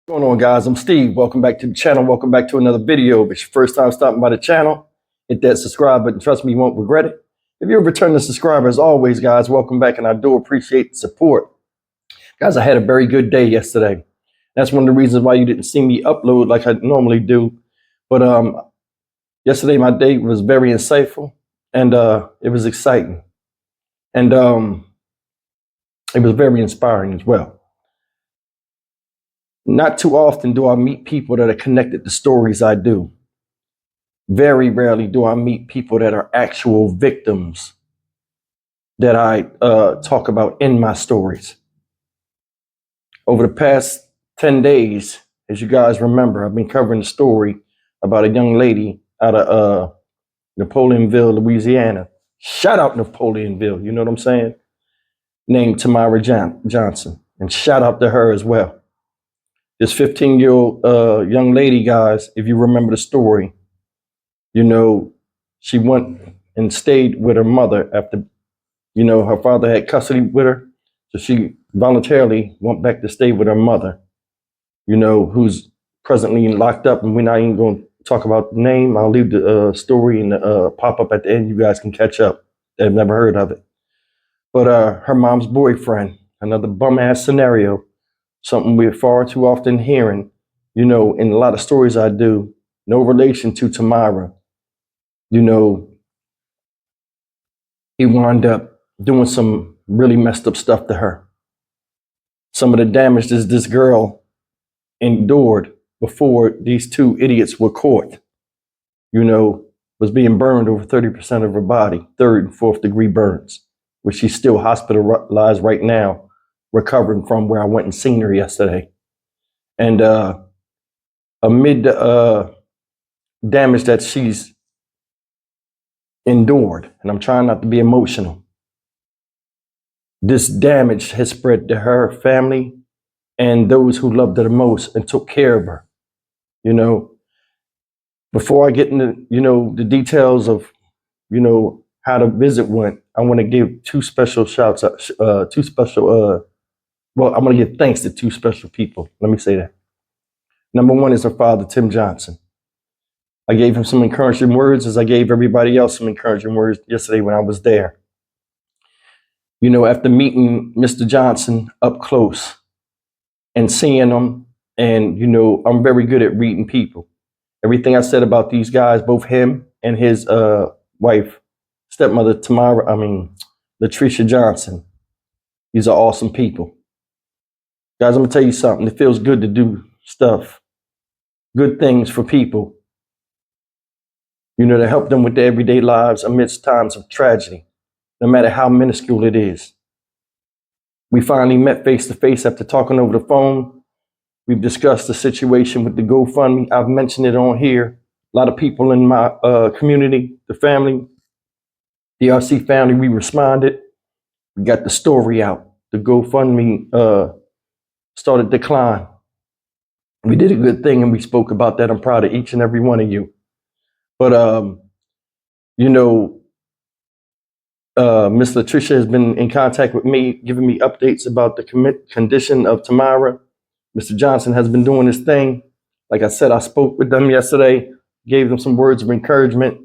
What's going on, guys? I'm Steve. Welcome back to the channel. Welcome back to another video. If it's your first time stopping by the channel, hit that subscribe button. Trust me, you won't regret it. If you're a returning subscriber, as always, guys, welcome back, and I do appreciate the support. Guys, I had a very good day yesterday. That's one of the reasons why you didn't see me upload like I normally do. But yesterday, my day was very insightful, and it was exciting. And it was very inspiring as well. Not too often do I meet people that are connected to stories I do. Very rarely do I meet people that are actual victims that I talk about in my stories. Over the past 10 days, as you guys remember, I've been covering a story about a young lady out of Napoleonville, Louisiana. Shout out Napoleonville, you know what I'm saying? Named Tamara Johnson. And shout out to her as well. This 15-year-old young lady, guys, if you remember the story, she went and stayed with her mother after, her father had custody with her. So she voluntarily went back to stay with her mother, who's presently locked up. And we're not even going to talk about the name. I'll leave the story and pop up at the end. You guys can catch up. They've never heard of it. But her mom's boyfriend, another bum ass scenario, something we're far too often hearing, in a lot of stories I do, no relation to Tamara. He wound up doing some really messed up stuff to her. Some of the damage that this girl endured before these two idiots were caught, was being burned over 30% of her body, 3rd and 4th degree burns, which she's still hospitalized right now, recovering from, where I went and seen her yesterday. And amid the damage that she's endured, and I'm trying not to be emotional, this damage has spread to her family and those who loved her the most and took care of her. Before I get into, the details of, how the visit went, I want to give two special shouts out, I'm going to give thanks to two special people. Let me say that. Number one is her father, Tim Johnson. I gave him some encouraging words, as I gave everybody else some encouraging words yesterday when I was there. After meeting Mr. Johnson up close and seeing him, and, I'm very good at reading people. Everything I said about these guys, both him and his wife, stepmother, Latricia Johnson, these are awesome people. Guys, I'm going to tell you something. It feels good to do stuff, good things for people, to help them with their everyday lives amidst times of tragedy, no matter how minuscule it is. We finally met face to face after talking over the phone. We've discussed the situation with the GoFundMe. I've mentioned it on here. A lot of people in my community, the family, the RC family, we responded. We got the story out. The GoFundMe started to decline. We did a good thing, and we spoke about that. I'm proud of each and every one of you. But, Miss Latricia has been in contact with me, giving me updates about the condition of Tamara. Mr. Johnson has been doing his thing. Like I said, I spoke with them yesterday, gave them some words of encouragement.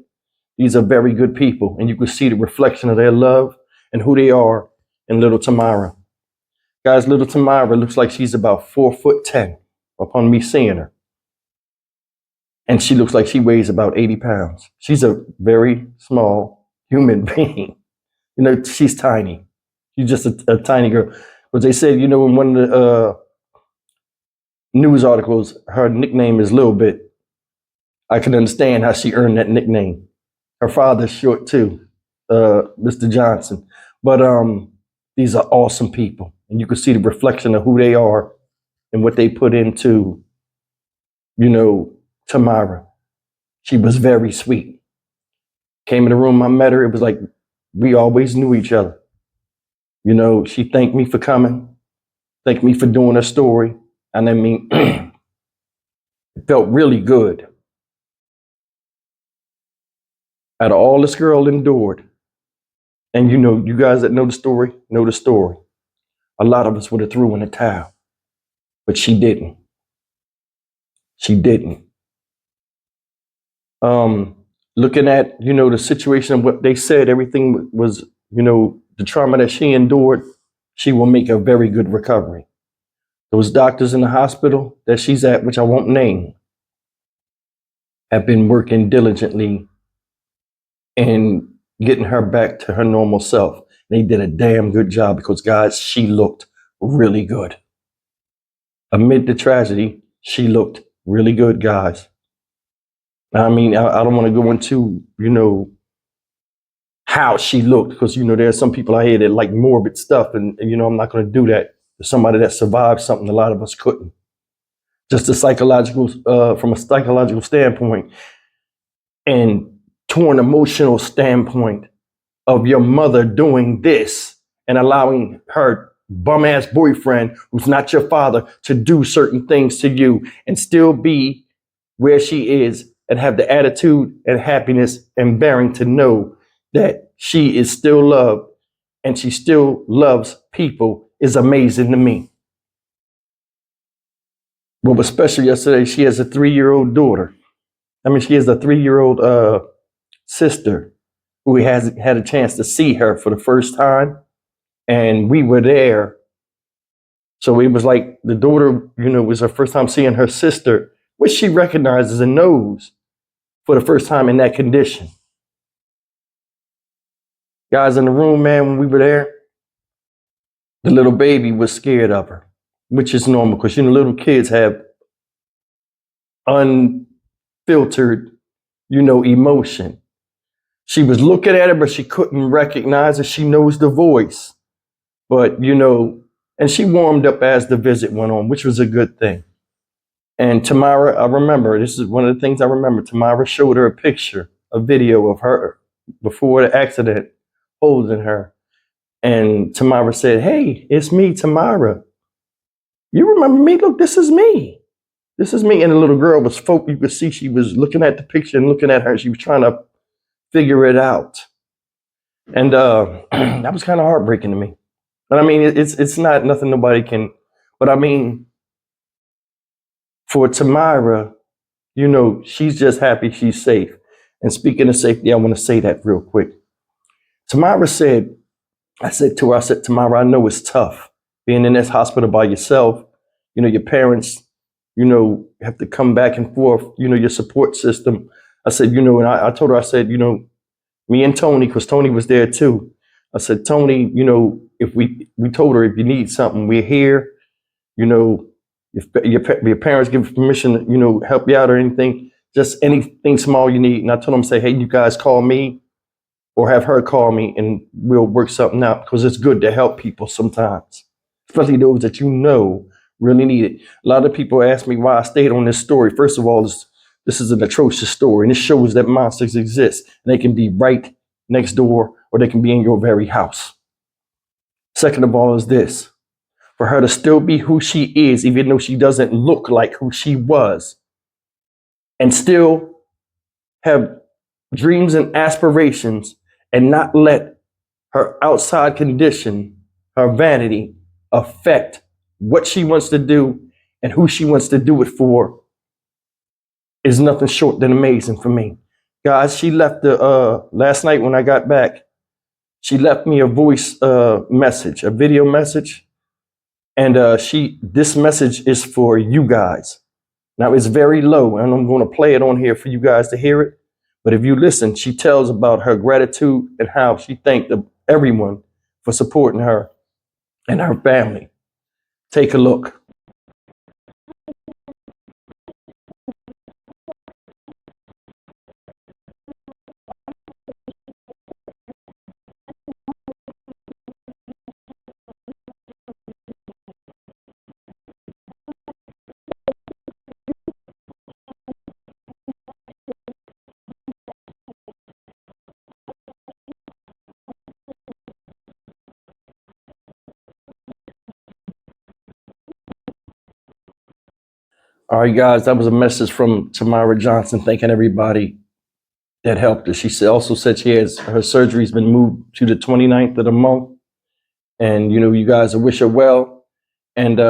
These are very good people, and you can see the reflection of their love and who they are in little Tamara. Guys, little Tamara looks like she's about 4'10" upon me seeing her. And she looks like she weighs about 80 pounds. She's a very small human being. She's tiny. She's just a tiny girl. But they said, in one of the news articles, her nickname is Lil Bit. I can understand how she earned that nickname. Her father's short too, Mr. Johnson. But these are awesome people. And you can see the reflection of who they are and what they put into, Tamara. She was very sweet. Came in the room, I met her. It was like we always knew each other. She thanked me for coming, thanked me for doing her story. And it felt really good. Out of all this girl endured, and you guys that know the story, a lot of us would have threw in the towel, but she didn't. She didn't. Looking at, the situation of what they said, everything was, the trauma that she endured, she will make a very good recovery. Those doctors in the hospital that she's at, which I won't name, have been working diligently in getting her back to her normal self. They did a damn good job because, guys, she looked really good. Amid the tragedy, she looked really good, guys. I mean, I don't want to go into, how she looked because, there's some people out here that like morbid stuff. And, I'm not going to do that to somebody that survived something a lot of us couldn't. Just from a psychological standpoint and to an emotional standpoint of your mother doing this and allowing her bum ass boyfriend, who's not your father, to do certain things to you and still be where she is and have the attitude and happiness and bearing to know that she is still loved and she still loves people is amazing to me. Well, especially yesterday, she has a 3-year-old daughter. She has a 3-year-old sister who has had a chance to see her for the first time. And we were there. So it was like the daughter, was her first time seeing her sister, which she recognizes and knows for the first time in that condition. Guys in the room, man, when we were there, the little baby was scared of her, which is normal because, little kids have unfiltered, emotion. She was looking at her, but she couldn't recognize her. She knows the voice, but, and she warmed up as the visit went on, which was a good thing. And Tamara, I remember, this is one of the things I remember. Tamara showed her a video of her before the accident holding her. And Tamara said, "Hey, it's me, Tamara. You remember me? Look, this is me. This is me." And the little girl was you could see she was looking at the picture and looking at her. She was trying to figure it out. And that was kind of heartbreaking to me. And it's not nothing nobody can, but for Tamara, she's just happy she's safe. And speaking of safety, I want to say that real quick. Tamara said, I said to her, "Tamara, I know it's tough being in this hospital by yourself. Your parents, have to come back and forth, your support system." I said, and I told her, I said, me and Tony, because Tony was there too. I said, "Tony, if we told her, if you need something, we're here. If your parents give permission to, help you out or anything, just anything small you need." And I told them, say, "Hey, you guys call me or have her call me and we'll work something out because it's good to help people sometimes, especially those that really need it." A lot of people ask me why I stayed on this story. First of all, this is an atrocious story, and it shows that monsters exist. And they can be right next door or they can be in your very house. Second of all is this. For her to still be who she is, even though she doesn't look like who she was, and still have dreams and aspirations and not let her outside condition, her vanity, affect what she wants to do and who she wants to do it for is nothing short than amazing for me. Guys, she left last night when I got back, she left me a voice message, a video message. And this message is for you guys. Now it's very low, and I'm going to play it on here for you guys to hear it. But if you listen, she tells about her gratitude and how she thanked everyone for supporting her and her family. Take a look. All right, guys, that was a message from Tamara Johnson, thanking everybody that helped her. She also said her surgery's been moved to the 29th of the month. And, you guys wish her well. And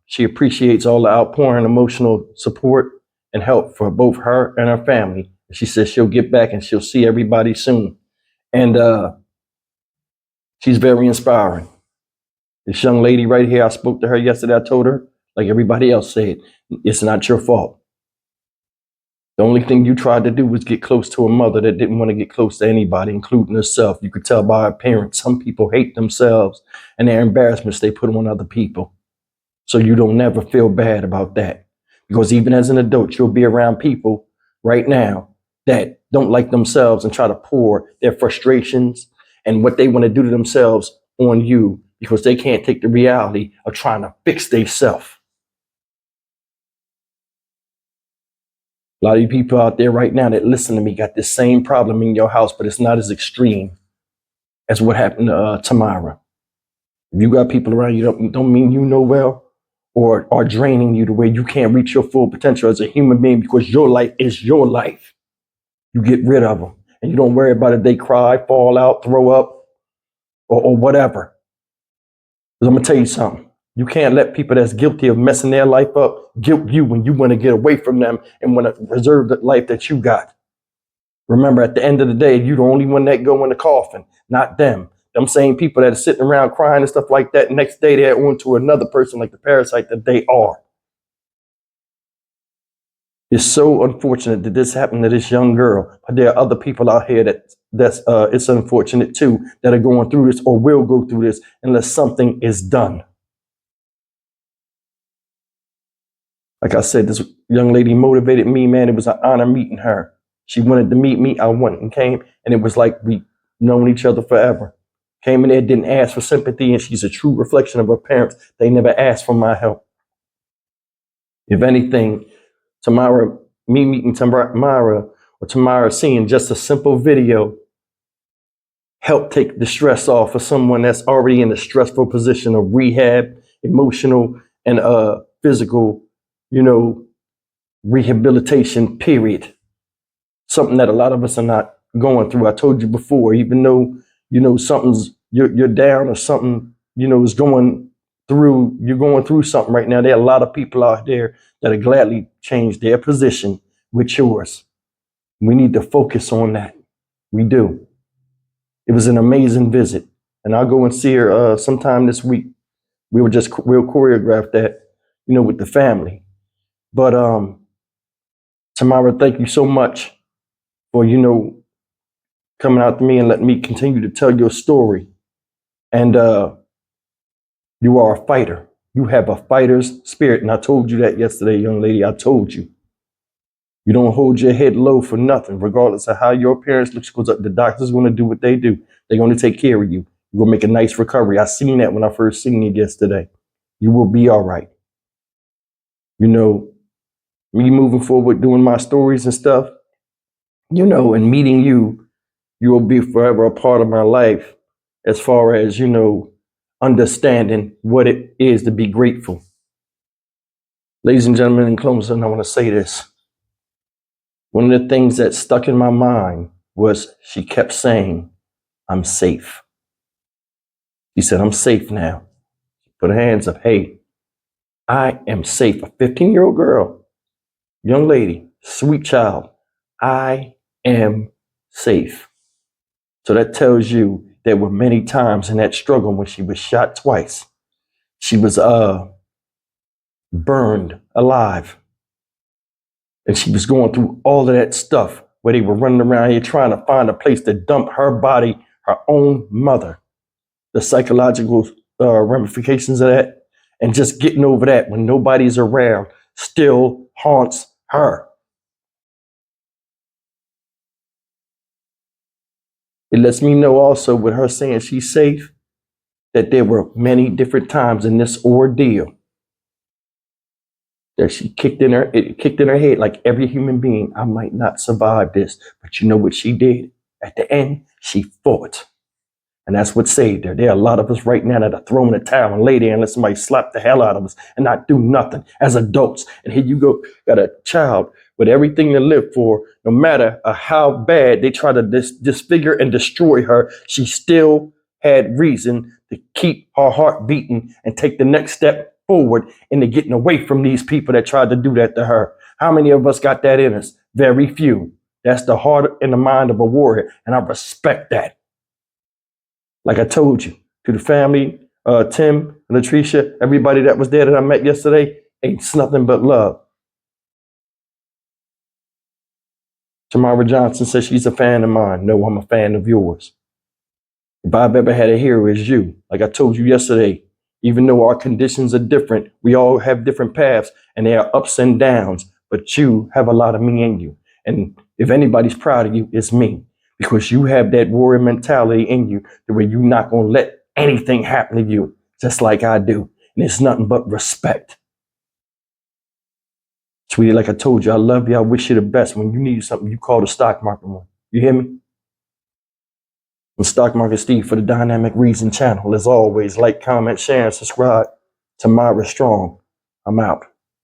she appreciates all the outpouring emotional support and help for both her and her family. She says she'll get back and she'll see everybody soon. And she's very inspiring. This young lady right here, I spoke to her yesterday. I told her, like everybody else said, it's not your fault. The only thing you tried to do was get close to a mother that didn't want to get close to anybody, including herself. You could tell by her parents. Some people hate themselves and their embarrassments they put on other people. So you don't never feel bad about that. Because even as an adult, you'll be around people right now that don't like themselves and try to pour their frustrations and what they want to do to themselves on you because they can't take the reality of trying to fix themselves. A lot of you people out there right now that listen to me got this same problem in your house, but it's not as extreme as what happened to Tamara. If you got people around you don't mean you know well or are draining you to where you can't reach your full potential as a human being because your life is your life. You get rid of them and you don't worry about if they cry, fall out, throw up, or whatever. Because I'm going to tell you something. You can't let people that's guilty of messing their life up guilt you when you want to get away from them and want to preserve the life that you got. Remember, at the end of the day, you're the only one that go in the coffin, not them. Them same people that are sitting around crying and stuff like that, next day they're on to another person like the parasite that they are. It's so unfortunate that this happened to this young girl. But there are other people out here that's it's unfortunate too that are going through this or will go through this unless something is done. Like I said, this young lady motivated me, man. It was an honor meeting her. She wanted to meet me. I went and came, and it was like we known each other forever. Came in there, didn't ask for sympathy, and she's a true reflection of her parents. They never asked for my help. If anything, Tamara, me meeting Tamara or Tamara seeing just a simple video help take the stress off of someone that's already in a stressful position of rehab, emotional and physical, rehabilitation, period. Something that a lot of us are not going through. I told you before, even though, something's, you're down or something, is going through, you're going through something right now. There are a lot of people out there that have gladly changed their position with yours. We need to focus on that. We do. It was an amazing visit. And I'll go and see her sometime this week. We'll choreograph that, with the family. But Tamara, thank you so much for, coming out to me and letting me continue to tell your story. And you are a fighter. You have a fighter's spirit. And I told you that yesterday, young lady. I told you. You don't hold your head low for nothing, regardless of how your appearance looks, because the doctor's going to do what they do. They're going to take care of you. You're going to make a nice recovery. I seen that when I first seen you yesterday. You will be all right. Me moving forward, doing my stories and stuff, and meeting you, you will be forever a part of my life as far as, understanding what it is to be grateful. Ladies and gentlemen, in closing, I want to say this. One of the things that stuck in my mind was she kept saying, I'm safe. She said, I'm safe now. Put her hands up. Hey, I am safe. A 15-year-old girl, young lady, sweet child. I am safe. So that tells you there were many times in that struggle when she was shot twice. She was burned alive. And she was going through all of that stuff where they were running around here trying to find a place to dump her body, her own mother. The psychological ramifications of that and just getting over that when nobody's around still haunts her. It lets me know also with her saying she's safe that there were many different times in this ordeal that it kicked in her head like every human being. I might not survive this, but you know what she did? At the end, she fought. And that's what saved her. There are a lot of us right now that are throwing the towel and lay there and let somebody slap the hell out of us and not do nothing as adults. And here you go, got a child with everything to live for. No matter how bad they try to disfigure and destroy her, she still had reason to keep her heart beating and take the next step forward into getting away from these people that tried to do that to her. How many of us got that in us? Very few. That's the heart and the mind of a warrior, and I respect that. Like I told you, to the family, Tim, Latricia, everybody that was there that I met yesterday, it's nothing but love. Tamara Johnson says she's a fan of mine. No, I'm a fan of yours. If I've ever had a hero, it's you. Like I told you yesterday, even though our conditions are different, we all have different paths and there are ups and downs, but you have a lot of me in you. And if anybody's proud of you, it's me, because you have that warrior mentality in you the way you're not going to let anything happen to you, just like I do. And it's nothing but respect. Sweetie, like I told you, I love you. I wish you the best. When you need something, you call the stock market one. You hear me? And Stock Market Steve for the Dynamic Reason channel. As always, like, comment, share, and subscribe. Tamara Strong. I'm out.